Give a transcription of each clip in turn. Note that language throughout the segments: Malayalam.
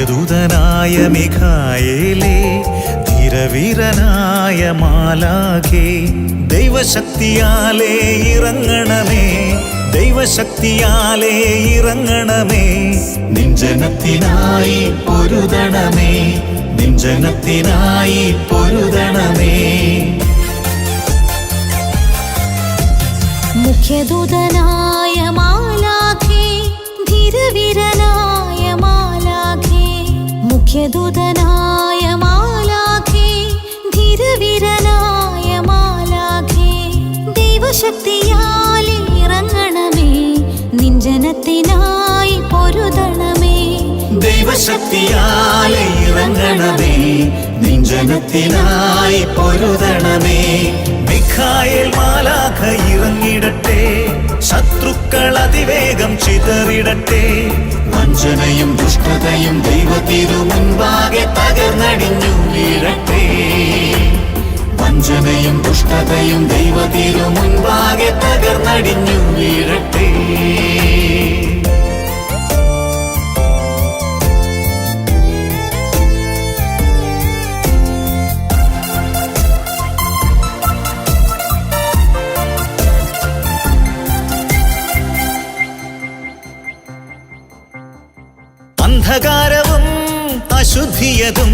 മുഖ്യദൂതനായ മിഖായേലേ, ധീരവീരനായ മാലാഖേ, ദൈവശക്തിയാലേ ഇറങ്ങണമേ, ദൈവശക്തിയാലേ ഇറങ്ങണമേ. നിഞ്ജനത്തിനായി പൊരുതണമേ, നിഞ്ജനത്തിനായി പൊരുതണമേ. മുഖ്യദൂതനായ മാലാഖേ, ധീരവീരനായ മാലാഖേ, മുഖ്യദൂതനായ മാലാഖേ, ധീരവീരനായ മാലാഖേ, ദൈവശക്തിയാൽ ഇറങ്ങണമേ, നിഞ്ജനത്തിനായി പൊരുതണമേ. ദൈവശക്തിയാൽ ഇറങ്ങണമേ, നിഞ്ജനത്തിനായി പൊരുതണമേ. മിഖായേൽ മാലാഖ ഇറങ്ങിടട്ടെ, ശത്രുക്കൾ അതിവേഗം ചിതറിടട്ടെ. വഞ്ചനയും ദുഷ്ടതയും ദൈവത്തിനു മുൻപാകെ തകർന്നടിഞ്ഞു വീഴട്ടെ. വഞ്ചനയും ദുഷ്ടതയും ദൈവത്തിനു മുൻപാകെ തകർന്നടിഞ്ഞു വീഴട്ടെ. അന്ധകാരവും അശുദ്ധിയതും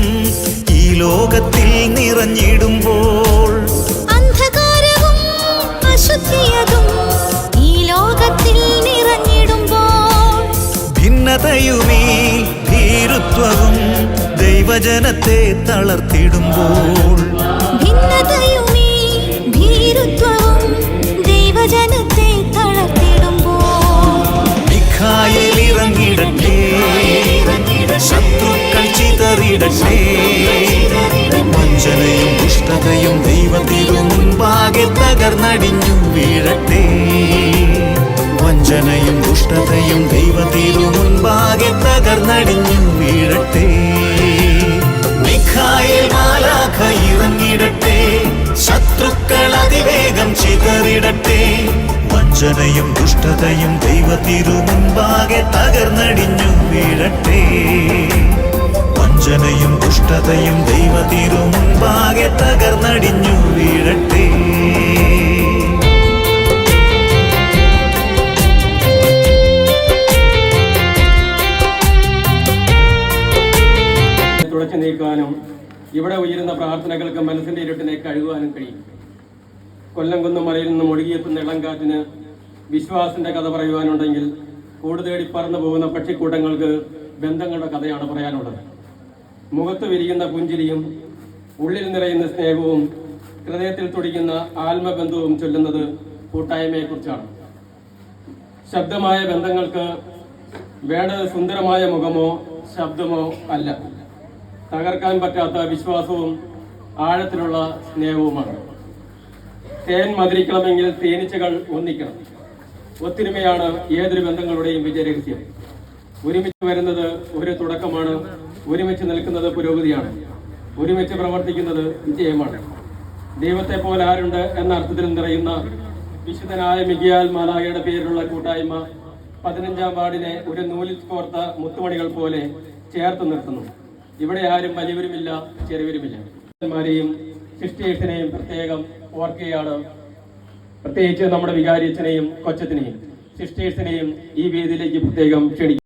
ഈ ലോകത്തിൽ നിറഞ്ഞിടുമ്പോൾ, അന്ധകാരവും അശുദ്ധിയതും ഈ ലോകത്തിൽ നിറഞ്ഞിടുമ്പോൾ, ഭിന്നതയുമീ ഭീരുത്വവും ദൈവജനത്തെ തളർത്തിടുമ്പോൾ, ഭിന്നതയുമീ ഭീരുത്വവും ദൈവജനത്തെ തളർത്തിടുമ്പോൾ, മിഖായേൽ ഇറങ്ങിടട്ടെ, ശത്രുക്കൾ ചിതറിടട്ടെ. വഞ്ചനയും ദുഷ്ടതയും ദൈവത്തിനു മുൻപാകെ തകർന്നടിഞ്ഞു വീഴട്ടെ. വഞ്ചനയും ദുഷ്ടതയും ദൈവത്തിനു മുൻപാകെ തകർന്നടിഞ്ഞു വീഴട്ടെ. മിഖായേൽ മാലാഖ ഇറങ്ങിടട്ടെ, ശത്രുക്കൾ അതിവേഗം ചിതറിടട്ടെ. വഞ്ചനയും ദുഷ്ടതയും ദൈവത്തിനു മുൻപാകെ തകർന്നടിഞ്ഞു വീഴട്ടെ. വഞ്ചനയും ദുഷ്ടതയും ദൈവത്തിനു മുൻപാകെ തകർന്നടിഞ്ഞു വീഴട്ടെ. തുടച്ചു നീക്കാനും ഇവിടെ ഉയരുന്ന പ്രാർത്ഥനകൾക്ക് മനസ്സിന്റെ ഇരുട്ടിനെ കഴുകുവാനും കഴിയും. കൊല്ലം കുന്നും മലയിൽ നിന്നും ഒഴുകിയെത്തുന്ന ഇളംകാറ്റിന് വിശ്വാസത്തിന്റെ കഥ പറയുവാനുണ്ടെങ്കിൽ കൂടുതേടി പറന്നു പോകുന്ന പക്ഷിക്കൂട്ടങ്ങൾക്ക് ബന്ധങ്ങളുടെ കഥയാണ് പറയാനുള്ളത്. മുഖത്ത് വിരിയുന്ന പുഞ്ചിരിയും ഉള്ളിൽ നിറയുന്ന സ്നേഹവും ഹൃദയത്തിൽ തുടിക്കുന്ന ആത്മബന്ധവും ചൊല്ലുന്നത് കൂട്ടായ്മയെക്കുറിച്ചാണ്. ശബ്ദമായ ബന്ധങ്ങൾക്ക് വേണ്ടത് സുന്ദരമായ മുഖമോ ശബ്ദമോ അല്ല, തകർക്കാൻ പറ്റാത്ത വിശ്വാസവും ആഴത്തിലുള്ള സ്നേഹവുമാണ്. തേൻ മധുരിക്കണമെങ്കിൽ തേനീച്ചകൾ ഒന്നിക്കണം. ഒത്തൊരുമയാണ് ഏതൊരു ബന്ധങ്ങളുടെയും വിജയരഹസ്യം. ഒരുമിച്ച് വരുന്നത് ഒരു തുടക്കമാണ്, ഒരുമിച്ച് നിൽക്കുന്നത് പുരോഗതിയാണ്, ഒരുമിച്ച് പ്രവർത്തിക്കുന്നത് വിജയമാണ്. ദൈവത്തെ പോലെ ആരുണ്ട് എന്ന അർത്ഥത്തിൽ നിറയുന്ന വിശുദ്ധനായ മിഖായേൽ മാലാഖയുടെ പേരിലുള്ള കൂട്ടായ്മ 15-ാം വാർഡിനെ ഒരു നൂലിൽ കോർത്ത മുത്തുമണികൾ പോലെ ചേർത്ത് നിർത്തുന്നു. ഇവിടെ ആരും വലിയവരുമില്ല, ചെറിയവരുമില്ല. രെയും സിസ്റ്റേഴ്സിനെയും പ്രത്യേകം ഓർക്കുകയാണ്. പ്രത്യേകിച്ച് നമ്മുടെ വികാരിയച്ഛനെയും കൊച്ചത്തിനെയും സിസ്റ്റേഴ്സിനെയും ഈ വേദിയിലേക്ക് പ്രത്യേകം ക്ഷണിക്കും.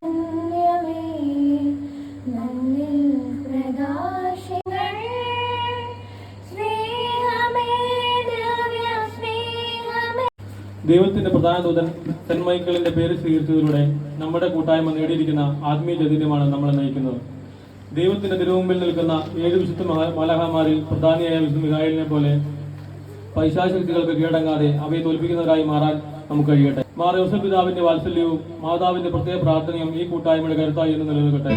ദൈവത്തിന്റെ പ്രധാന ദൂതൻ സെന്റ് മൈക്കിളിന്റെ പേര് സ്വീകരിച്ചതിലൂടെ നമ്മുടെ കൂട്ടായ്മ നേടിയിരിക്കുന്ന ആത്മീയ ചൈതന്യമാണ് നമ്മളെ നയിക്കുന്നത്. ദൈവത്തിന്റെ തിരുമുമ്പിൽ നിൽക്കുന്ന 7 വിശുദ്ധ മാലാഖമാരിൽ പ്രധാനിയായ വിശുദ്ധ മിഖായേലിനെ പോലെ പൈശാചശക്തികൾക്ക് കീഴടങ്ങാതെ അവയെ തോൽപ്പിക്കുന്നവരായി മാറാൻ നമുക്ക് കഴിയട്ടെ. മാർ യോസേഫ് പിതാവിന്റെ വാത്സല്യവും മാതാവിന്റെ പ്രത്യേക പ്രാർത്ഥനയും ഈ കൂട്ടായ്മയുടെ കരുത്തായി എന്ന് നിലനിൽക്കട്ടെ.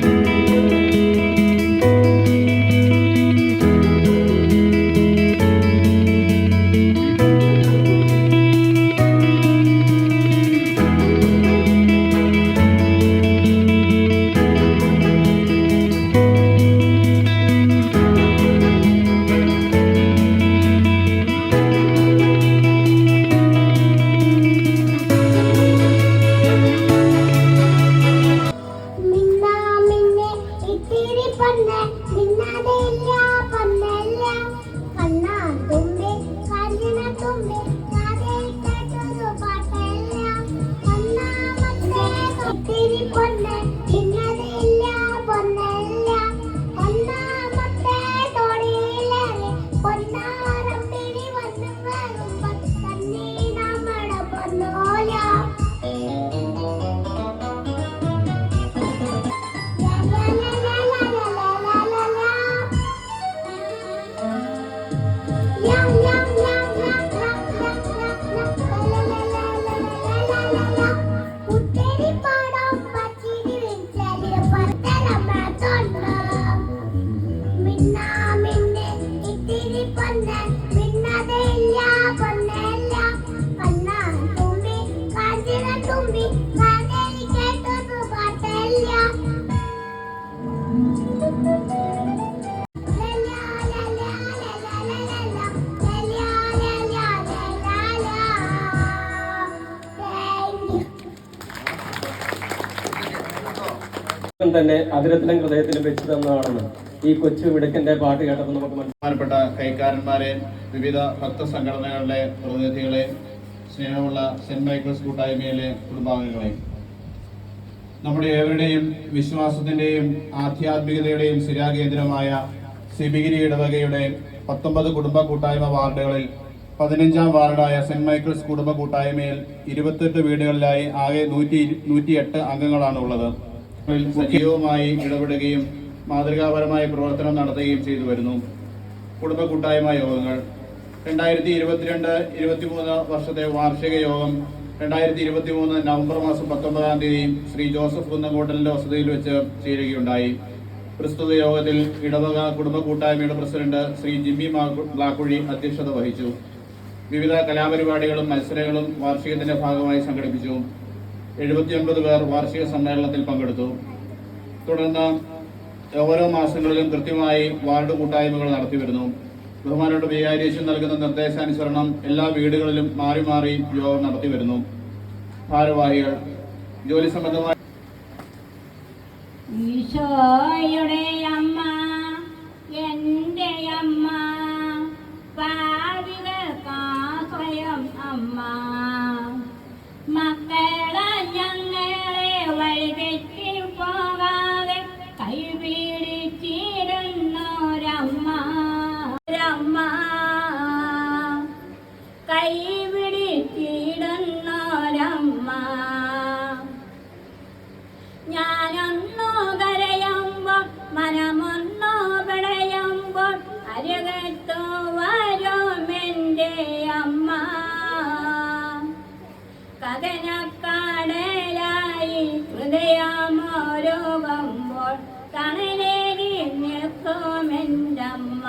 Happy പൊന്ന് ഇന്നതില്ല പൊന്നല്ല ഒന്നാമത്തെ തോണിയിലേറി പൊന്നാരം പിടി വന്നു വരുമ്പോൾ തന്നെ നമ്മുടെ പൊന്നോല തന്നെ അതിരത്തിലും ഹൃദയത്തിലും വെച്ചു തന്നതാണെന്ന് ഈ കൊച്ചു വിടക്കന്റെ പാട്ട് കേട്ടപ്പോൾ നമുക്ക് ബഹുമാനപ്പെട്ട കൈക്കാരന്മാരെ, വിവിധ ഭക്തസംഘടനകളുടെ പ്രതിനിധികളെ, സ്നേഹമുള്ള സെന്റ് മൈക്കിൾസ് കൂട്ടായ്മയിലെ കുടുംബാംഗങ്ങളെ, നമ്മുടെ ഏവരുടെയും വിശ്വാസത്തിന്റെയും ആധ്യാത്മികതയുടെയും സ്ഥിരാകേന്ദ്രമായ സിബിഗിരി ഇടവകയുടെ 19 കുടുംബ കൂട്ടായ്മ വാർഡുകളിൽ 15ാം വാർഡായ സെന്റ് മൈക്കിൾസ് കുടുംബ കൂട്ടായ്മയിൽ 28 വീടുകളിലായി ആകെ 108 അംഗങ്ങളാണ് ഉള്ളത്. സജീവമായി ഇടപെടുകയും മാതൃകാപരമായ പ്രവർത്തനം നടത്തുകയും ചെയ്തു വരുന്നു. കുടുംബ കൂട്ടായ്മ യോഗങ്ങൾ 2022-23 വർഷത്തെ വാർഷിക യോഗം 2023 നവംബർ മാസം 19-ാം തീയതി ശ്രീ ജോസഫ് കുന്നംകോട്ടലിന്റെ വസതിയിൽ വെച്ച് ചേരുകയുണ്ടായി. പ്രസ്തുത യോഗത്തിൽ ഇടവക കുടുംബ കൂട്ടായ്മയുടെ പ്രസിഡന്റ് ശ്രീ ജിമ്മി ബ്ലാക്കുഴി അധ്യക്ഷത വഹിച്ചു. വിവിധ കലാപരിപാടികളും മത്സരങ്ങളും വാർഷികത്തിന്റെ ഭാഗമായി സംഘടിപ്പിച്ചു. 79 പേർ വാർഷിക സമ്മേളനത്തിൽ പങ്കെടുത്തു. തുടർന്ന് ഓരോ മാസങ്ങളിലും കൃത്യമായി വാർഡ് കൂട്ടായ്മകൾ നടത്തിവരുന്നു. ബഹുമാനോട് വികാരിയേശൻ നൽകുന്ന നിർദ്ദേശാനുസരണം എല്ലാ വീടുകളിലും മാറി മാറി യോഗം നടത്തിവരുന്നു. ഭാരവാഹികൾ ജോലി സംബന്ധമായ ഈശോയുടെ അമ്മ എൻ്റെ അമ്മ പാപികൾക്കാശ്രയം അമ്മ മക്കളെ ഞങ്ങളെ വഴിതെറ്റി പോകാതെ കൈപിടിച്ചിരുന്നോരമ്മ കൈപിടിച്ചിടുന്നോരമ്മ ഞാനൊന്നു കരയുമ്പോൾ മനമൊന്നു പിടയുമ്പോൾ അരകത്തു വരുമെൻ്റെ അമ്മ കഥനക്കടലായി ഹൃദയമൊരുകുമ്പോൾ തണലേറി നിൽക്കുമെൻ്റമ്മ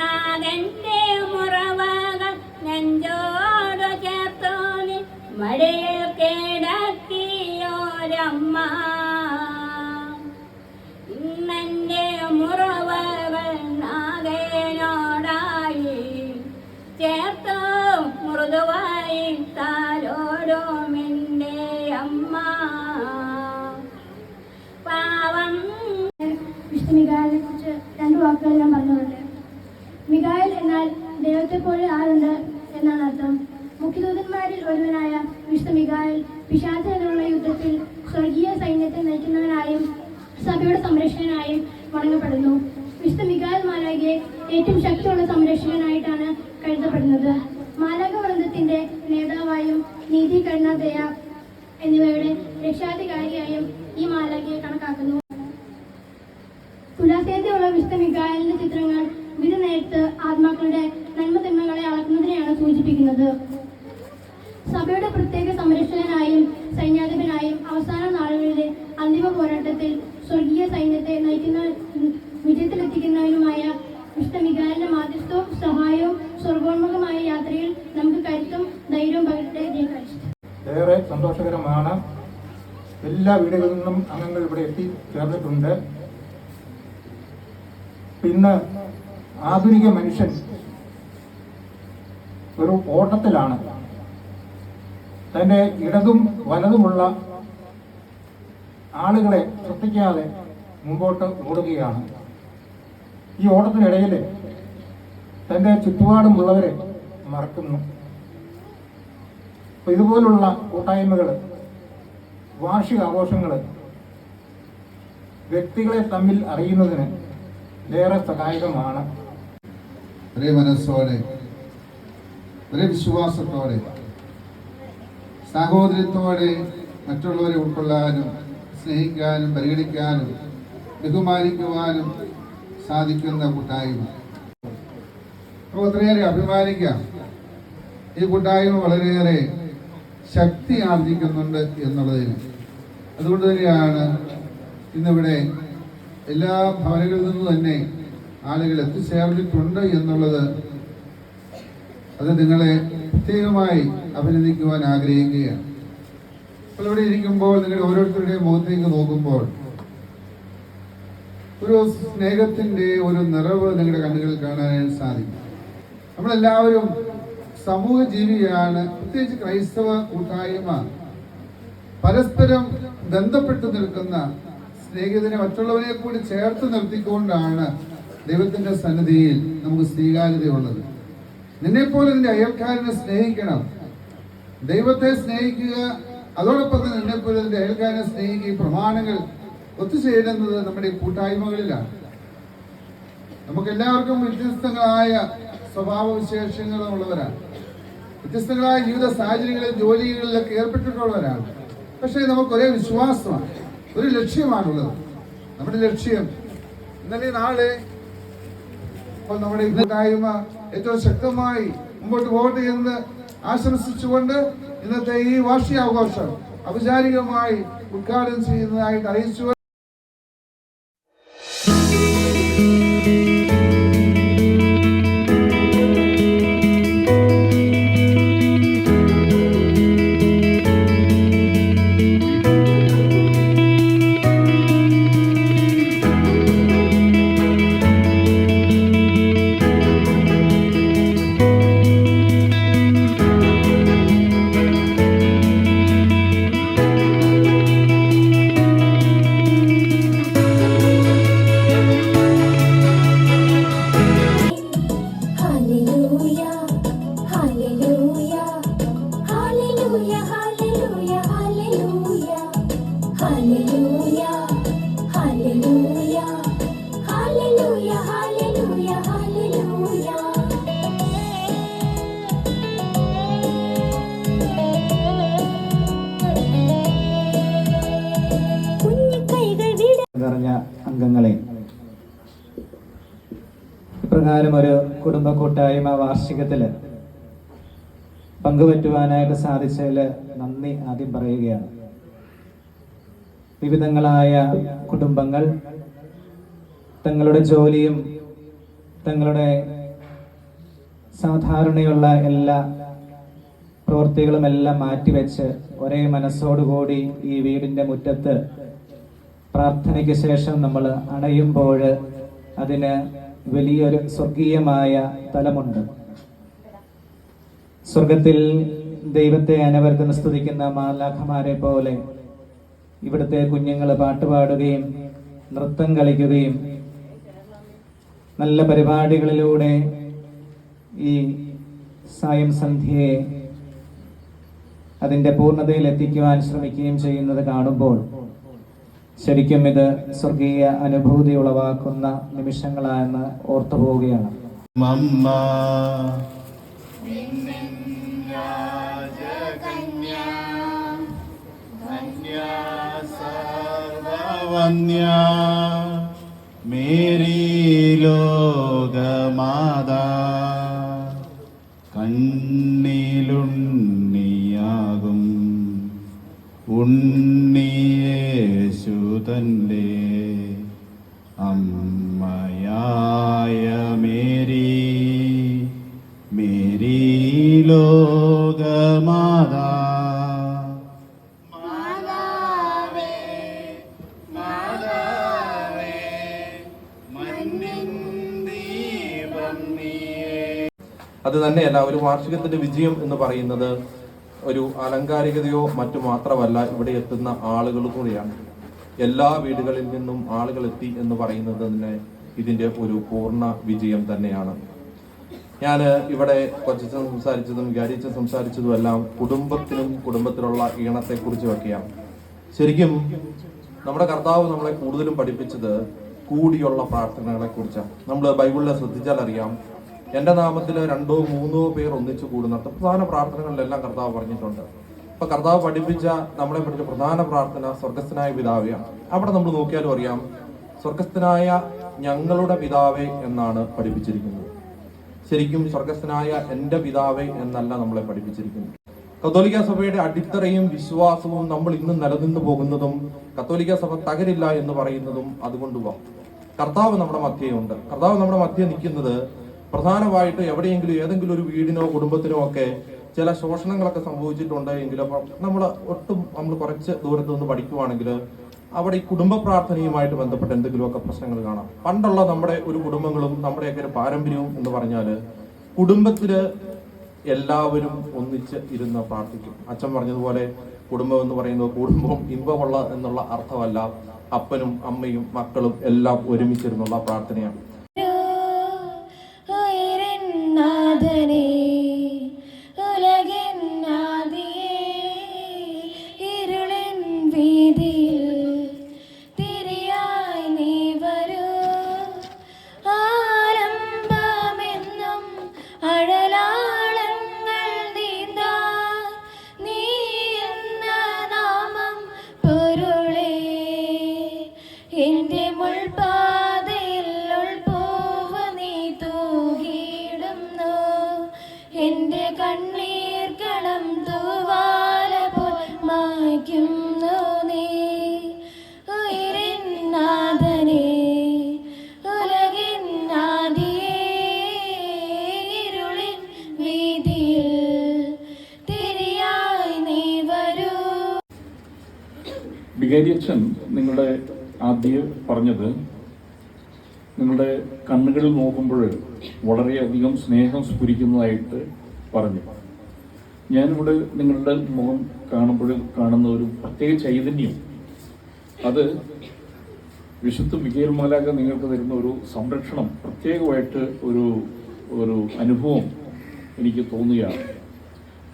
നാഥന്റെ മുറവകൾ നെഞ്ചോട് ചേർത്തു നീ മടിയിൽ കിടത്തിയോരമ്മ ഇന്നെൻ്റെ മുറവകൾ നാഥനോടായി ചേർത്തു മൃദുവായി താലോടുമെൻ്റെ അമ്മ പാവം. വിശുദ്ധ മിഖായേലിനെ കുറിച്ച് 2 വാക്കുകൾ ഞാൻ പറഞ്ഞുകൊണ്ട്, മിഖായേൽ എന്നാൽ ദൈവത്തെ പോലെ ആരുണ്ട് എന്നാണ് അർത്ഥം. മുഖ്യദൂതന്മാരിൽ ഒരുവനായ വിശുദ്ധ മിഖായേൽ പിശാചിനുള്ള യുദ്ധത്തിൽ സ്വർഗീയ സൈന്യത്തെ നയിക്കുന്നവനായും സഭയുടെ സംരക്ഷകനായും വണങ്ങപ്പെടുന്നു. വിശുദ്ധ മിഖായേൽ മാലാഖയെ ഏറ്റവും ശക്തിയുള്ള സംരക്ഷകനായിട്ടാണ് കരുതപ്പെടുന്നത്. മാലാഖ വൃന്ദത്തിന്റെ നേതാവായും നീതി, കരുണ, ദയ എന്നിവയുടെ രക്ഷാധികാരിയായും ഈ മാലാഖയെ കണക്കാക്കുന്നു. തുലാസേനയുള്ള വിശുദ്ധ മിഖായേലിന്റെ ചിത്രങ്ങൾ വിധി നേരത്ത് ആത്മാക്കളുടെ നന്മതിന്മകളെ അളക്കുന്നതിനെയാണ് സൂചിപ്പിക്കുന്നത്. സഭയുടെ പ്രത്യേക സംരക്ഷകനായും സൈന്യാധിപനായും അവസാന നാളുകളിലെ അന്തിമ പോരാട്ടത്തിൽ സ്വർഗീയ സൈന്യത്തെ നയിക്കുന്ന വിജയത്തിലെത്തിക്കുന്നതിനുമായ വിശുദ്ധ മിഖായേലിന്റെ മാധ്യസ്ഥവും സഹായവും സ്വർഗോന്മുഖമായ യാത്രയിൽ നമുക്ക് കരുത്തും ധൈര്യവും പകരട്ടെ. ഏറെ സന്തോഷകരമാണ്. എല്ലാ വീടുകളിൽ നിന്നും അംഗങ്ങൾ ഇവിടെ എത്തിച്ചേർന്നിട്ടുണ്ട്. ഇന്ന് ആധുനിക മനുഷ്യൻ ഒരു ഓട്ടത്തിലാണ്. തൻ്റെ ഇടതും വലതുമുള്ള ആളുകളെ ശ്രദ്ധിക്കാതെ മുമ്പോട്ട് ഓടുകയാണ്. ഈ ഓട്ടത്തിനിടയിൽ തൻ്റെ ചുറ്റുപാടുമുള്ളവരെ മറക്കുന്നു. അപ്പോൾ ഇതുപോലുള്ള കൂട്ടായ്മകൾ വാർഷികാഘോഷങ്ങൾ വ്യക്തികളെ തമ്മിൽ അറിയുന്നതിന് ഏറെ സഹായകമാണ്. ഒരേ മനസ്സോടെ, ഒരേ വിശ്വാസത്തോടെ, സാഹോദര്യത്തോടെ മറ്റുള്ളവരെ ഉൾക്കൊള്ളാനും സ്നേഹിക്കാനും പരിഗണിക്കാനും ബഹുമാനിക്കുവാനും സാധിക്കുന്ന കൂട്ടായ്മ. നമുക്ക് ഒത്തിരിയേറെ അഭിമാനിക്കാം. ഈ കൂട്ടായ്മ വളരെയേറെ ശക്തി ആർജിക്കുന്നുണ്ട് എന്നുള്ളതിന്. അതുകൊണ്ട് തന്നെയാണ് ഇന്നിവിടെ എല്ലാ ഭവനങ്ങളിൽ നിന്നും തന്നെ ആളുകൾ എത്തിച്ചേർന്നിട്ടുണ്ട് എന്നുള്ളത്. അത് നിങ്ങളെ പ്രത്യേകമായി അഭിനന്ദിക്കുവാൻ ആഗ്രഹിക്കുകയാണ്. അപ്പോൾ ഇവിടെ ഇരിക്കുമ്പോൾ നിങ്ങൾ ഓരോരുത്തരുടെയും മുഖത്തേക്ക് നോക്കുമ്പോൾ ഒരു സ്നേഹത്തിന്റെ ഒരു നിറവ് നിങ്ങളുടെ കണ്ണുകളിൽ കാണാനായിട്ട് സാധിക്കും. നമ്മളെല്ലാവരും സമൂഹ ജീവിയാണ്. പ്രത്യേകിച്ച് ക്രൈസ്തവ കൂട്ടായ്മ പരസ്പരം ബന്ധപ്പെട്ടു നിൽക്കുന്ന, സ്നേഹിതനെ മറ്റുള്ളവരെ കൂടി ചേർത്ത് നിർത്തിക്കൊണ്ടാണ് ദൈവത്തിന്റെ സന്നിധിയിൽ നമുക്ക് സ്വീകാര്യതയുള്ളത്. നിന്നെപ്പോലെ നിന്റെ അയൽക്കാരനെ സ്നേഹിക്കണം, ദൈവത്തെ സ്നേഹിക്കുക, അതോടൊപ്പം തന്നെ നിന്നെപ്പോലെ നിന്റെ അയൽക്കാരനെ സ്നേഹിക്കുക. ഈ പ്രമാണങ്ങൾ ഒത്തുചേരുന്നത് നമ്മുടെ ഈ കൂട്ടായ്മകളിലാണ്. നമുക്കെല്ലാവർക്കും വ്യത്യസ്തങ്ങളായ സ്വഭാവ വിശേഷങ്ങളുള്ളവരാണ്, വ്യത്യസ്തങ്ങളായ ജീവിത സാഹചര്യങ്ങളിൽ ജോലികളിലൊക്കെ ഏർപ്പെട്ടിട്ടുള്ളവരാണ്. പക്ഷേ നമുക്ക് ഒരേ വിശ്വാസമാണ്, ഒരു ലക്ഷ്യമാണുള്ളത്. നമ്മുടെ ലക്ഷ്യം ഇന്നലെ നാളെ അപ്പോൾ നമ്മുടെ കൂട്ടായ്മ ഏറ്റവും ശക്തമായി മുമ്പോട്ട് പോകട്ടെ എന്ന് ആശംസിച്ചുകൊണ്ട് ഇന്നത്തെ ഈ വാർഷികാഘോഷം ഔപചാരികമായി ഉദ്ഘാടനം ചെയ്യുന്നതായിട്ട് അറിയിച്ചു. നിറഞ്ഞ അംഗങ്ങളെ, ഇപ്രകാരം ഒരു കുടുംബ കൂട്ടായ്മ വാർഷികത്തിൽ പങ്കുപറ്റുവാനായിട്ട് സാധിച്ചതിൽ നന്ദി ആദ്യം പറയുകയാണ്. വിവിധങ്ങളായ കുടുംബങ്ങൾ തങ്ങളുടെ ജോലിയും തങ്ങളുടെ സാധാരണയുള്ള എല്ലാ പ്രവൃത്തികളുമെല്ലാം മാറ്റിവെച്ച് ഒരേ മനസ്സോടുകൂടി ഈ വീടിൻ്റെ മുറ്റത്ത് പ്രാർത്ഥനയ്ക്ക് ശേഷം നമ്മൾ അണയുമ്പോൾ അതിന് വലിയൊരു സ്വർഗീയമായ തലമുണ്ട്. സ്വർഗത്തിൽ ദൈവത്തെ അനവരതം സ്തുതിക്കുന്ന മാലാഖമാരെ പോലെ ഇവിടുത്തെ കുഞ്ഞുങ്ങൾ പാട്ടുപാടുകയും നൃത്തം കളിക്കുകയും നല്ല പരിപാടികളിലൂടെ ഈ സായം സന്ധ്യയെ അതിൻ്റെ പൂർണ്ണതയിൽ എത്തിക്കുവാൻ ശ്രമിക്കുകയും ചെയ്യുന്നത് കാണുമ്പോൾ ശരിക്കും ഇത് സ്വർഗീയ അനുഭൂതി ഉളവാക്കുന്ന നിമിഷങ്ങളാണെന്ന് ഓർത്തു പോവുകയാണ്. മേരി ലോകമാതാ കണ്ണിലുണ്ണിയാകും ഉണ്ണിയേശു തന്റെ അമ്മയായ മേരി, മേരി ലോകമാതാ. അത് തന്നെയല്ല, ഒരു വാർഷികത്തിന്റെ വിജയം എന്ന് പറയുന്നത് ഒരു അലങ്കാരികതയോ മറ്റു മാത്രമല്ല, ഇവിടെ എത്തുന്ന ആളുകൾ കൂടിയാണ്. എല്ലാ വീടുകളിൽ നിന്നും ആളുകൾ എത്തി എന്ന് പറയുന്നത് തന്നെ ഇതിന്റെ ഒരു പൂർണ്ണ വിജയം തന്നെയാണ്. ഞാൻ ഇവിടെ കൊച്ചച്ഛൻ സംസാരിച്ചതും ഗാരിച്ചൻ സംസാരിച്ചതും എല്ലാം കുടുംബത്തിനും കുടുംബത്തിലുള്ള ഈണത്തെക്കുറിച്ച് ഒക്കെയാണ്. ശരിക്കും നമ്മുടെ കർത്താവ് നമ്മളെ കൂടുതലും പഠിപ്പിച്ചത് കൂടിയുള്ള പ്രാർത്ഥനകളെ കുറിച്ചാണ്. നമ്മൾ ബൈബിളിൽ ശ്രദ്ധിച്ചാൽ അറിയാം, എൻ്റെ നാമത്തിൽ 2 or 3 പേർ ഒന്നിച്ചു കൂടുന്ന പ്രധാന പ്രാർത്ഥനകളിലെല്ലാം കർത്താവ് പറഞ്ഞിട്ടുണ്ട്. അപ്പൊ കർത്താവ് നമ്മളെ പഠിച്ച പ്രധാന പ്രാർത്ഥന സ്വർഗസ്ഥനായ പിതാവെയാണ്. അവിടെ നമ്മൾ നോക്കിയാലും അറിയാം, സ്വർഗസ്ഥനായ ഞങ്ങളുടെ പിതാവേ എന്നാണ് പഠിപ്പിച്ചിരിക്കുന്നത്. ശരിക്കും സ്വർഗസ്ഥനായ എൻ്റെ പിതാവേ എന്നല്ല നമ്മളെ പഠിപ്പിച്ചിരിക്കുന്നത്. കത്തോലിക്ക സഭയുടെ അടിത്തറയും വിശ്വാസവും നമ്മൾ ഇന്ന് നിലനിന്ന് പോകുന്നതും കത്തോലിക്ക സഭ തകരില്ല എന്ന് പറയുന്നതും അതുകൊണ്ടുപോകാം. കർത്താവ് നമ്മുടെ മധ്യയുണ്ട്. കർത്താവ് നമ്മുടെ മധ്യ നിൽക്കുന്നത് പ്രധാനമായിട്ട് എവിടെയെങ്കിലും ഏതെങ്കിലും ഒരു വീടിനോ കുടുംബത്തിനോ ഒക്കെ ചില ശോഷണങ്ങളൊക്കെ സംഭവിച്ചിട്ടുണ്ട് എങ്കിലും നമ്മൾ കുറച്ച് ദൂരത്ത് നിന്ന് പഠിക്കുവാണെങ്കിൽ അവിടെ ഈ കുടുംബ പ്രാർത്ഥനയുമായിട്ട് ബന്ധപ്പെട്ട എന്തെങ്കിലുമൊക്കെ പ്രശ്നങ്ങൾ കാണാം. പണ്ടുള്ള നമ്മുടെ ഒരു കുടുംബങ്ങളും നമ്മുടെയൊക്കെ ഒരു പാരമ്പര്യവും എന്ന് പറഞ്ഞാൽ കുടുംബത്തില് എല്ലാവരും ഒന്നിച്ച് ഇരുന്ന് പ്രാർത്ഥിക്കും. അച്ഛൻ പറഞ്ഞതുപോലെ കുടുംബം എന്ന് പറയുന്നത് കുടുംബം ഇമ്പമുള്ള എന്നുള്ള അർത്ഥമല്ല, അപ്പനും അമ്മയും മക്കളും എല്ലാം ഒരുമിച്ചിരുന്നുള്ള പ്രാർത്ഥനയാണ്. വികാരിയച്ഛൻ നിങ്ങളുടെ ആദ്യം പറഞ്ഞത് നിങ്ങളുടെ കണ്ണുകളിൽ നോക്കുമ്പോൾ വളരെയധികം സ്നേഹം സ്ഫുരിക്കുന്നതായിട്ട് പറഞ്ഞു. ഞാനിവിടെ നിങ്ങളുടെ മുഖം കാണുമ്പോൾ കാണുന്ന ഒരു പ്രത്യേക ചൈതന്യം, അത് വിശുദ്ധ മിഖായേൽ മാലാഖ നിങ്ങൾക്ക് തരുന്ന ഒരു സംരക്ഷണം, പ്രത്യേകമായിട്ട് ഒരു അനുഭവം എനിക്ക് തോന്നുകയാണ്.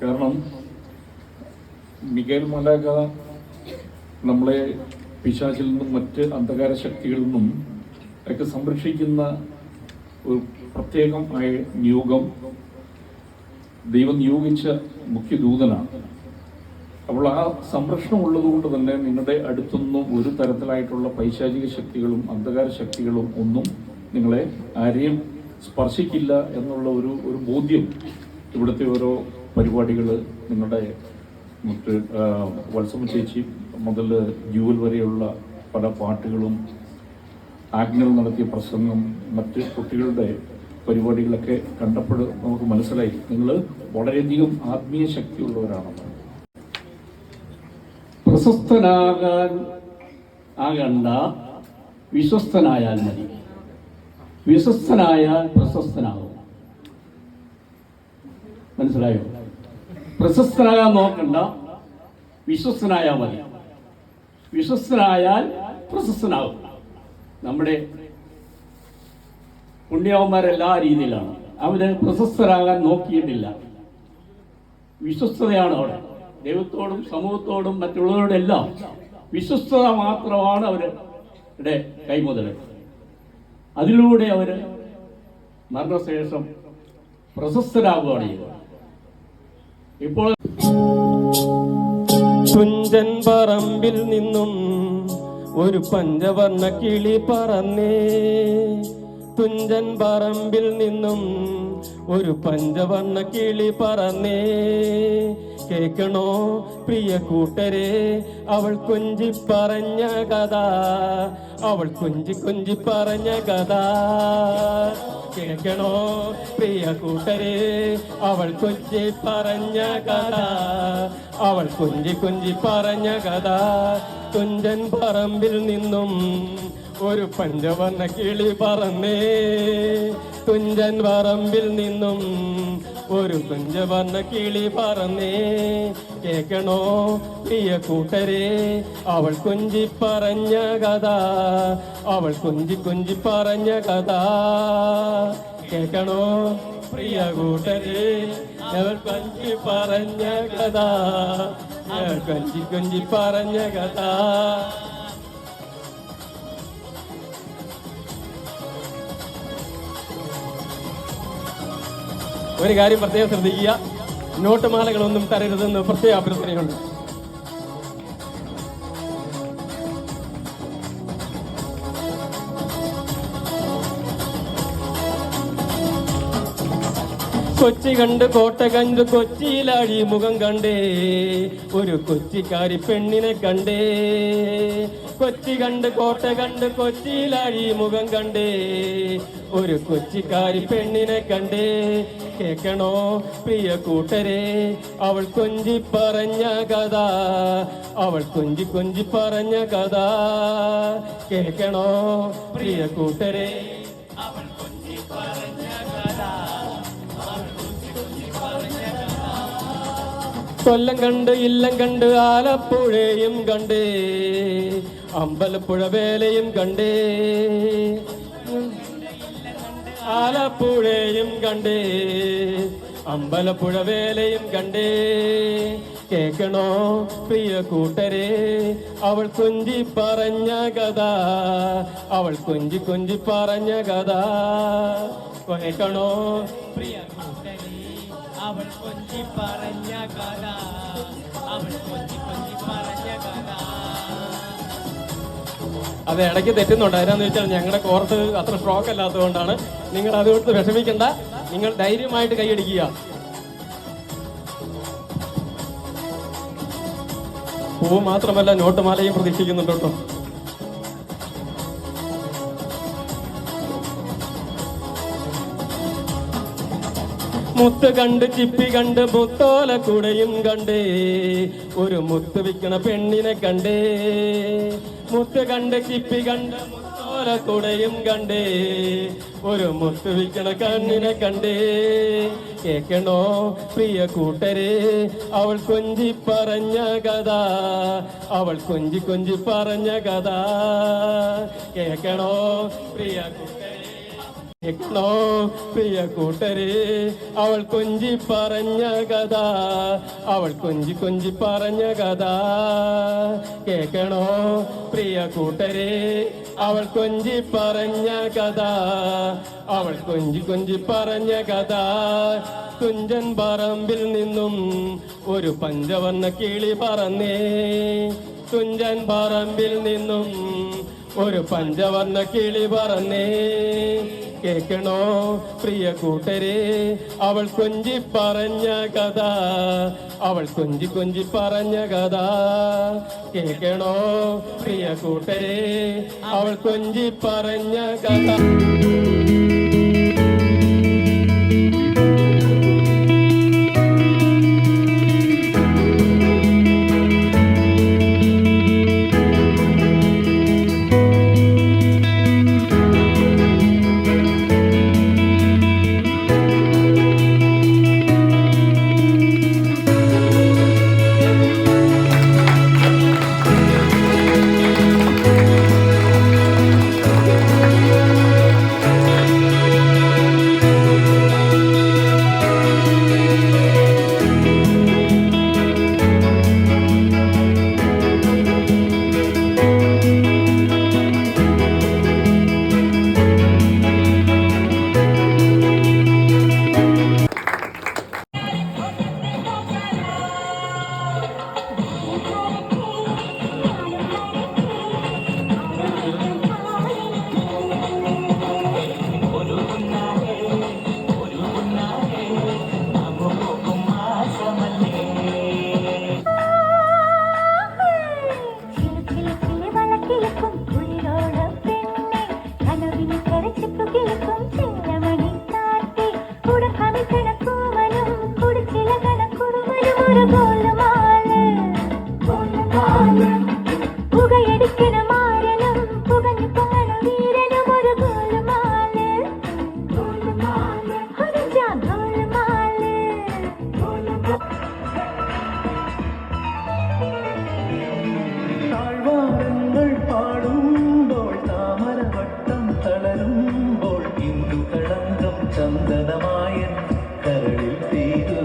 കാരണം മിഖായേൽ മാലാഖ നമ്മളെ പിശാചിൽ നിന്നും മറ്റ് അന്ധകാര ശക്തികളിൽ നിന്നും ഒക്കെ സംരക്ഷിക്കുന്ന ഒരു പ്രത്യേകമായ നിയോഗം ദൈവം നിയോഗിച്ച മുഖ്യദൂതനാണ്. അപ്പോൾ ആ സംരക്ഷണം ഉള്ളതുകൊണ്ട് തന്നെ നിങ്ങളുടെ അടുത്തൊന്നും ഒരു തരത്തിലായിട്ടുള്ള പൈശാചിക ശക്തികളും അന്ധകാര ശക്തികളും ഒന്നും നിങ്ങളെ ആരെയും സ്പർശിക്കില്ല എന്നുള്ള ഒരു ബോധ്യം ഇവിടുത്തെ ഓരോ പരിപാടികൾ, നിങ്ങളുടെ മറ്റ് വത്സമ ചേച്ചി മുതൽ ജൂവൽ വരെയുള്ള പല പാട്ടുകളും, ആജ്ഞകൾ നടത്തിയ പ്രസംഗം, മറ്റ് കുട്ടികളുടെ പരിപാടികളൊക്കെ കണ്ടപ്പോൾ നമുക്ക് മനസ്സിലായി നിങ്ങൾ വളരെയധികം ആത്മീയ ശക്തിയുള്ളവരാണെന്ന്. ആകണ്ട, വിശ്വസ്തനായാൽ മതി. വിശ്വസ്തനായാൽ പ്രശസ്തനാകും. മനസ്സിലായോ? പ്രശസ്തനാകാൻ നോക്കണ്ട, വിശ്വസ്തനായാൽ മതി. വിശ്വസ്തനായാൽ പ്രശസ്തനാകും. നമ്മുടെ പുണ്യവന്മാരെല്ലാ രീതിയിലാണ്. അവര് പ്രശസ്തരാകാൻ നോക്കിയിട്ടില്ല. വിശ്വസ്തതയാണ് അവിടെ. ദൈവത്തോടും സമൂഹത്തോടും മറ്റുള്ളവരോടെല്ലാം വിശ്വസ്തത മാത്രമാണ് അവരുടെ കൈമുതൽ. അതിലൂടെ അവര് മരണശേഷം പ്രശസ്തരാകുകയാണ് ചെയ്തത്. ഇപ്പോൾ തുഞ്ചൻ പറമ്പിൽ നിന്നും ഒരു പഞ്ചവർണ്ണ കിളി പറന്നേ, തുഞ്ചൻ പറമ്പിൽ നിന്നും ഒരു പഞ്ചവർണ്ണ കിളി പറന്നേ. കേൾക്കണോ പ്രിയ കൂട്ടരെ അവൾ കൊഞ്ചി പറഞ്ഞ കഥ, അവൾ കൊഞ്ചി പറഞ്ഞ കഥ. കേൾക്കണോ പ്രിയ കൂട്ടരെ അവൾ കൊഞ്ചി പറഞ്ഞ കഥ, അവൾ കൊഞ്ചി പറഞ്ഞ കഥ. തുഞ്ചൻ പറമ്പിൽ നിന്നും ഒരു പഞ്ചവർണ്ണ കിളി പറന്നേ, തുഞ്ചൻ പറമ്പിൽ നിന്നും ഒരു പഞ്ചവർണ്ണ കിളി പറന്നേ. കേൾക്കണോ പ്രിയ കൂട്ടരെ അവൾ കൊഞ്ചി പറഞ്ഞ കഥ, അവൾ കൊഞ്ചി പറഞ്ഞ കഥ. കേൾക്കണോ പ്രിയ കൂട്ടരെ അവൾ കൊഞ്ചി പറഞ്ഞ കഥ, കൊഞ്ചി കൊഞ്ചി പറഞ്ഞ കഥ. ഒരു കാര്യം പ്രത്യേകം ശ്രദ്ധിക്കുക, നോട്ടുമാലകളൊന്നും തരരുതെന്ന് പ്രത്യേക അഭ്യർത്ഥനയുണ്ട്. കൊച്ചി കണ്ട് കോട്ട കണ്ട് കൊച്ചിയിലാഴി മുഖം കണ്ടേ, ഒരു കൊച്ചിക്കാരി പെണ്ണിനെ കണ്ടേ. കൊച്ചി കണ്ട് കോട്ട കണ്ട് കൊച്ചിയിലാഴി മുഖം കണ്ടേ, ഒരു കൊച്ചിക്കാരി പെണ്ണിനെ കണ്ടേ. കേൾക്കണോ പ്രിയ കൂട്ടരെ അവൾ കൊഞ്ചി പറഞ്ഞ കഥ, അവൾ കൊഞ്ചി കൊഞ്ചി പറഞ്ഞ കഥ. കേൾക്കണോ പ്രിയ കൂട്ടരെ അവൾ കൊഞ്ചി പറഞ്ഞ കഥ. കൊല്ലം കണ്ട് ഇല്ലം കണ്ട് ആലപ്പുഴയും കണ്ടേ, അമ്പലപ്പുഴ വേലയും കണ്ടേ. ആലപ്പുഴയും കണ്ടേ, അമ്പലപ്പുഴ വേലയും കണ്ടേ. കേൾക്കണോ പ്രിയ കൂട്ടരെ അവൾ കൊഞ്ചി പറഞ്ഞ കഥ, അവൾ കൊഞ്ചി കൊഞ്ചി പറഞ്ഞ കഥ. കേൾക്കണോ പ്രിയ കൂട്ടരെ അവൾ കൊഞ്ചി പറഞ്ഞ കഥ, അവൾ കൊഞ്ചി കൊഞ്ചി പറഞ്ഞ കഥ. അത് ഇടയ്ക്ക് തെറ്റുന്നുണ്ട്. അതിനാന്ന് വെച്ചാൽ ഞങ്ങളുടെ കോർട്ട് അത്ര സ്ട്രോക്ക് അല്ലാത്തതുകൊണ്ടാണ്. നിങ്ങൾ അതുകൊണ്ട് വിഷമിക്കണ്ട, നിങ്ങൾ ധൈര്യമായിട്ട് കൈയടിക്കുക. പൂ മാത്രമല്ല നോട്ടുമാലയും പ്രതീക്ഷിക്കുന്നുണ്ട് കേട്ടോ. മുത്ത് കണ്ട് ചിപ്പി കണ്ട് മുത്തോല കൂടെയും കണ്ടേ, ഒരു മുത്ത് വിൽക്കണ പെണ്ണിനെ കണ്ടേ. മുത്ത് കണ്ട് ചിപ്പി കണ്ട് മുത്തോല കൂടെയും കണ്ടേ, ഒരു മുത്ത് വിൽക്കണ കണ്ണിനെ കണ്ടേ. കേൾക്കണോ പ്രിയ കൂട്ടരെ അവൾ കൊഞ്ചി പറഞ്ഞ കഥ, അവൾ കൊഞ്ചി കൊഞ്ചി പറഞ്ഞ കഥ. കേൾക്കണോ പ്രിയ കൂട്ടരെ, കേൾക്കണോ പ്രിയ കൂട്ടരെ അവൾ കൊഞ്ചി പറഞ്ഞ കഥ, അവൾ കൊഞ്ചി കൊഞ്ചി പറഞ്ഞ കഥ. കേൾക്കണോ പ്രിയ കൂട്ടരെ അവൾ കൊഞ്ചി പറഞ്ഞ കഥ, അവൾ കൊഞ്ചി കൊഞ്ചി പറഞ്ഞ കഥ. തുഞ്ചൻ പറമ്പിൽ നിന്നും ഒരു പഞ്ചവർണ്ണ കിളി പറന്നേ, തുഞ്ചൻ പറമ്പിൽ നിന്നും ഒരു പഞ്ചവർണ്ണ കിളി പറന്നേ. കേൾക്കണോ പ്രിയ കൂട്ടരെ അവൾ കൊഞ്ചി പറഞ്ഞ കഥ, അവൾ കൊഞ്ചി കൊഞ്ചി പറഞ്ഞ കഥ. കേൾക്കണോ പ്രിയ കൂട്ടരെ അവൾ കൊഞ്ചി പറഞ്ഞ കഥ. ചന്ദനമായ കരളിൽ പെയ്തു.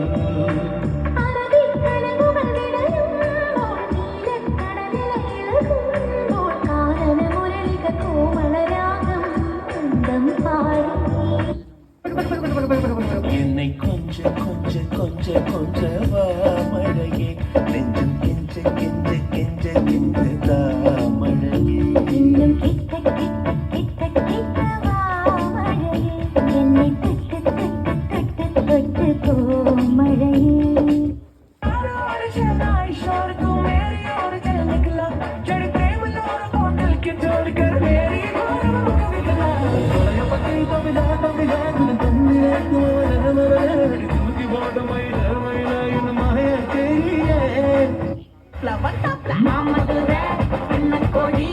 ಕೋಡಿ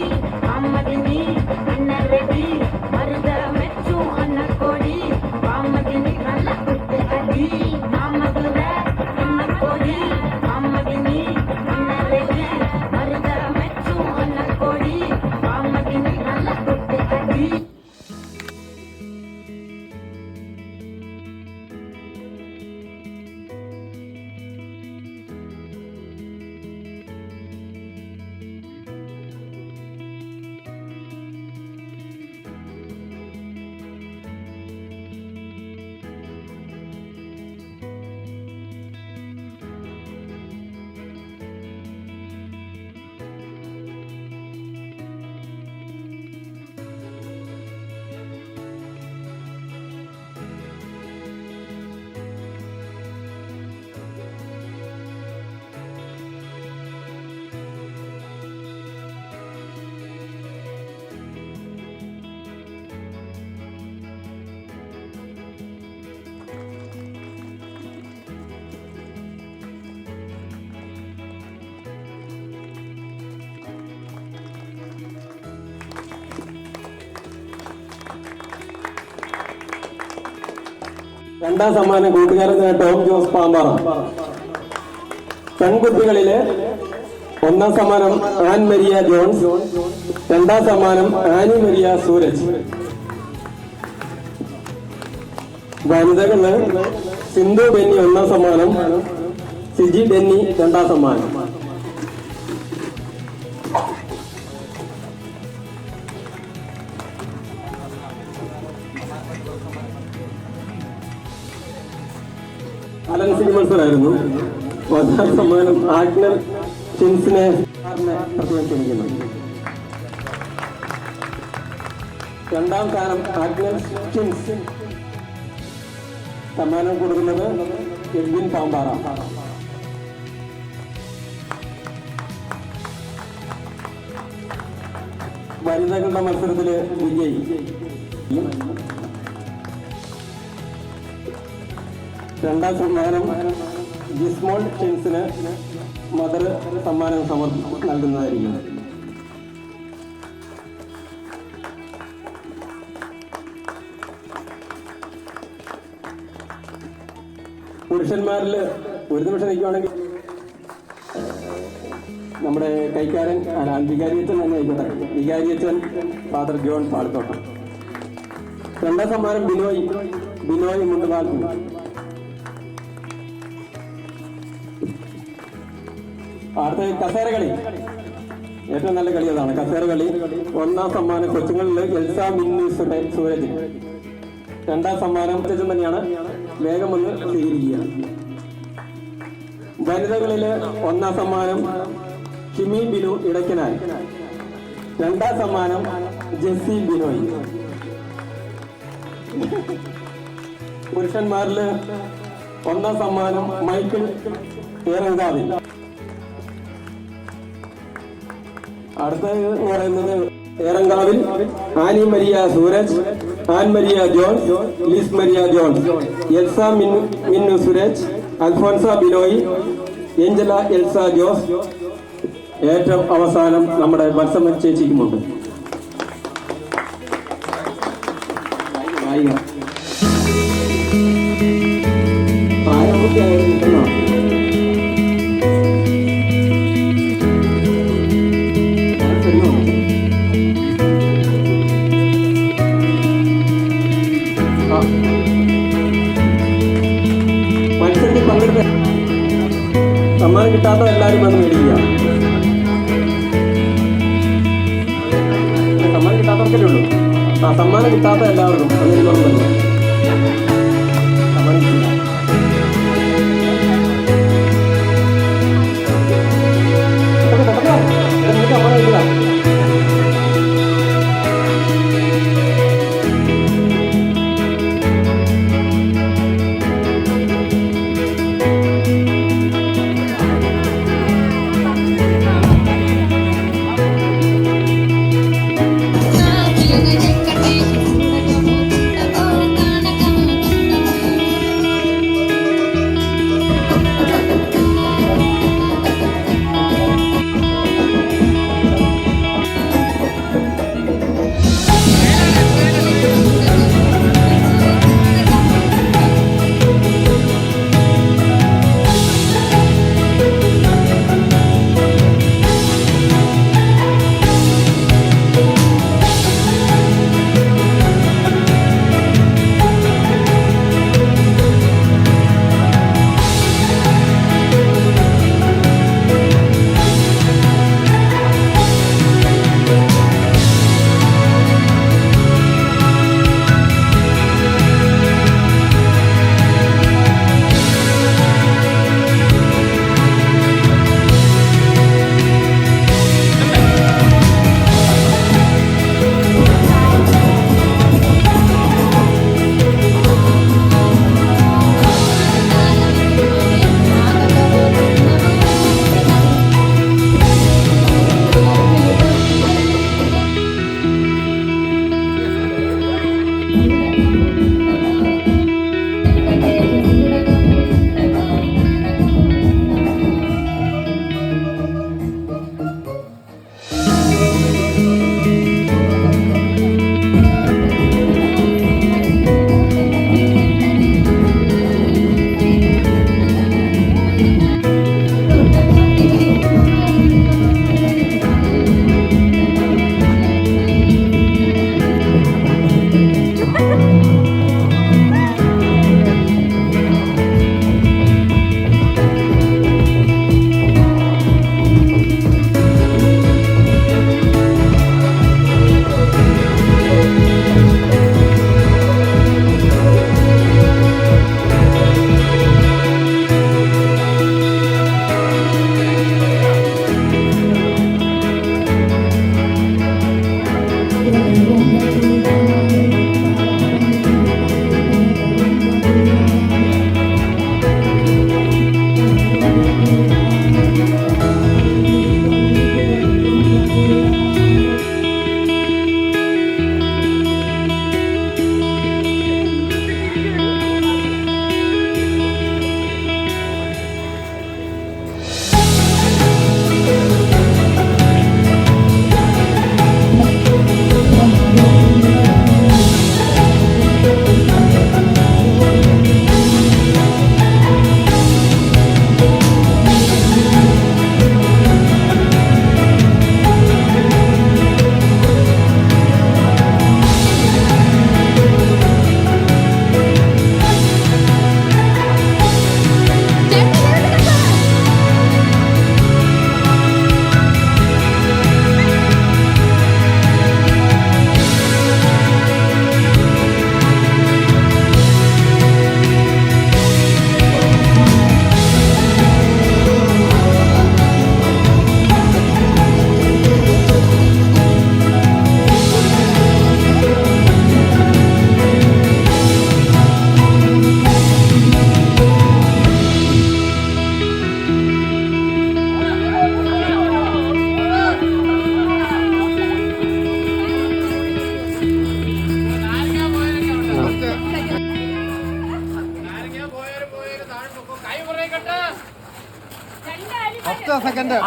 ಅಮ್ಮದಿನಿ ಅನ್ನ ರೆಡಿ ಮರದ ಮೆಚ್ಚು ಅನ್ನ ಕೋಡಿ ಅಮ್ಮದಿನಿ ಕಲ್ಲ ಕುತ್ತೆ ಅಡಿ ಅಮ್ಮದುರ ಅನ್ನ ಕೋಡಿ ಅಮ್ಮದಿನಿ ಅನ್ನ ರೆಡಿ ಮರದ ಮೆಚ್ಚು ಅನ್ನ ಕೋಡಿ ಅಮ್ಮದಿನಿ ಕಲ್ಲ ಕುತ್ತೆ ಅಡಿ. രണ്ടാം സമ്മാനം കൂട്ടുകാരൻ ടോം ജോസ് പാമ്പാറ. പെൺകുട്ടികളില് ഒന്നാം സമ്മാനം ആൻ മരിയ ജോൺസ്, രണ്ടാം സമ്മാനം ആനി മരിയ സൂരജ്. വനിതകള് സിന്ധു ഡെന്നി ഒന്നാം സമ്മാനം, സിജി ഡെന്നി രണ്ടാം സമ്മാനം. ബാലൻസിംഗ് മത്സരമായിരുന്നു. ഒന്നാം സമ്മാനം ആഗ്നർ ഷിൻസിനെ പ്രത്യേകം ക്ഷണിക്കുന്നു. രണ്ടാം സ്ഥാനം ആഗ്നർ ഷിൻസ്. സമ്മാനം കൊടുക്കുന്നത് എഡ്വിൻ പാമ്പാറ. വനിതകളുടെ മത്സരത്തില് വിജയി രണ്ടാം സമ്മാനം ജിസ്മോൾ ഷിൻസിന് മദർ സമ്മാനം നൽകുന്നതായിരിക്കും. പുരുഷന്മാരില് ഒരു നിമിഷം നിൽക്കുവാണെങ്കിൽ നമ്മുടെ കൈക്കാരൻ വികാരിയച്ചൻ തന്നെ ആയിക്കോട്ടെ. വികാരിയച്ചൻ ഫാദർ ജോൺ പാടത്തോട്ടം. രണ്ടാം സമ്മാനം ബിനോയ് മുണ്ടുപാൽക്കും. അടുത്ത കസേരകളി, ഏറ്റവും നല്ല കളി അതാണ് കസേരകളി. ഒന്നാം സമ്മാനം കൊച്ചുങ്ങളിൽ എൽസ മിന്നു സൂരജ്. രണ്ടാം സമ്മാനം തന്നെയാണ്, വേഗം വന്ന് സ്വീകരിക്കുക. വനിതകളില് ഒന്നാം സമ്മാനം ഷിമി ബിനു ഇടയ്ക്കനാൽ, രണ്ടാം സമ്മാനം ജെസ്സി ബിനോയ്. പുരുഷന്മാരില് ഒന്നാം സമ്മാനം മൈക്കിൾ ഏറങ്കാവിൽ. അടുത്തത് എന്ന് പറയുന്നത് ഏറങ്കാവിൽ ആനി മരിയ സൂരജ്, ആൻ മരിയ ജോൺസ്, ലിസ് മരിയ ജോൺസ്, എൽസ മിന്നു സുരജ്, അൽഫോൻസ ബിനോയ്, ഏഞ്ചല എൽസ ജോസ്. ഏറ്റവും അവസാനം നമ്മുടെ വത്സമ ചേച്ചിക്കുമുണ്ട്. മത്സരത്തിൽ പങ്കെടുത്ത സമ്മാനം കിട്ടാത്ത എല്ലാവരും വന്ന് മേടിക്കുക. സമ്മാനം കിട്ടാത്തവർക്കല്ലേ ഉള്ളൂ. സമ്മാനം കിട്ടാത്ത എല്ലാവർക്കും അതൊരു തുറന്നല്ലോ. സമ്മാനം കിട്ടില്ല. സമ്മാനം കിട്ടില്ല. Thank you.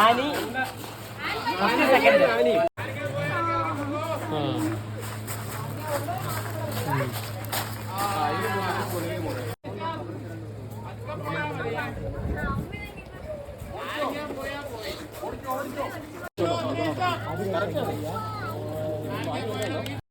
Annie 10 second.